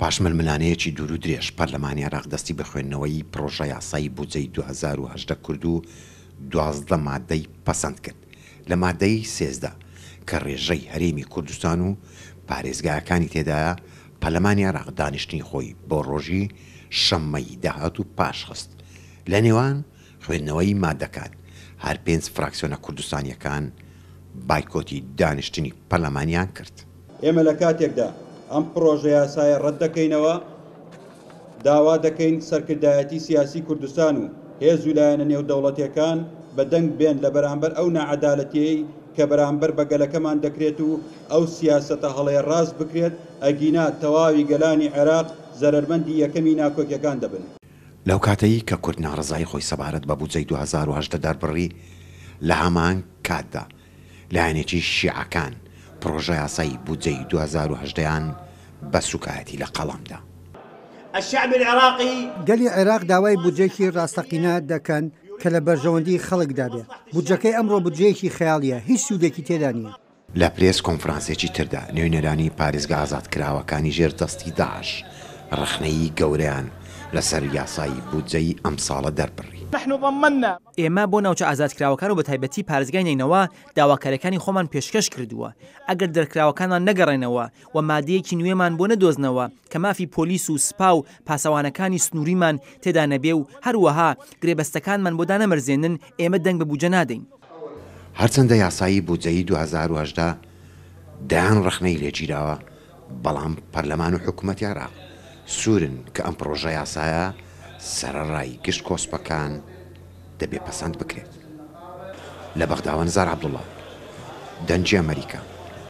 پاشمەلملانەیەکی دوور و درێژ پەرلەمانی عێراق دەستی بە خوێندنەوەی پرۆژە یاسایی بودجەی 2018 کرد و 12 مادەی پەسەند کرد. لە مادەی 13 کە ڕێژەی هەرێمی کوردستان و پارێزگایەکانی تێدایە، پەرلەمانی عێراق دانیشتنی خۆی بۆ ڕۆژی شەممەی داهات و پاشخست. لە نێوان خوێندنەوەی مادەکان هەر 5 فراکسیۆنە کوردستانیەکان بایکۆتی دانیشتنی پەرلەمانیان کرد. ئێمە لە کاتێکدا ئەم پرۆژە یاسایە ڕەت دەکەینەوە، داوا دەکەین سەرکردایەتی سیاسی کوردستان و هێز و لایەنە نێودەوڵەتیەکان بەدەنگ بێن لە بەرامبەر ئەو نەعەدالەتیەی کە بەرامبەر بە گەلەکەمان دەکرێت و ئەو سیاسەتە هەڵەیە ڕاست بکرێت ئەگینا تەواوی گەلانی عێراق زەرەرمەندی یەکەمی ناکۆکیەکان دەبن. لەو کاتەی کە کورد ناڕزایی خۆی سەبارەت بە بودجەی 2018 دەربڕی، لە هەمان کاتدا لایەنێکی شیعەکان پرۆژە یاسایی بودجەی 2018یان بە سوکایەتی لە قەڵامدا. الشعب العراقي گەلی عێراق داوای بودجەیەکی ڕاستەقینە دەکەن کە لە بەرژەوەندی خەڵکدا بێ. بودجەکەی ئەمڕۆ بودجەیەکی خەیاڵیە، هیچ سوودێکی تێدا نییە. لە پرێس کۆنفرانسێکی تردا نوێنەرانی پارێزگا ئازادکراوەکانی ژێردەستی داعش ڕخنەیی گەورەیان لەسەر یاسایی بودجەی ئەم ساڵە دەربڕی. ئێمە بۆ ناوچە ئازادکراوەکان و بە تایبەتی پارێزگای نینەوە داواکاریەکانی خۆمان پێشکەش کردووە. ئەگەر دەرکراوەکانمان نەگەڕێنەوە و مادەیەکی نوێمان بۆ نەدۆزنەوە کە مافی پۆلیس و سپا و پاسەوانەکانی سنووریمان تێدا نەبێ و هەروەها گرێبەستەکانمان بۆ دانەمەرزێنن، ئێمە دەنگ بە بودجە نادەین. هەرچەندە یاسایی بودجەی 2018 دایان ڕخنەی لێگیراوە، بەڵام پەرلەمان و حکوومەتی عێراق سوورن کە ئەم پرۆژە یاسایە سەرەڕای گشت کۆسپەکان دەبێ پەسەند بکرێت. لە بەغداوە نزار عەبدوڵڵا، دەنگی ئەمریکا.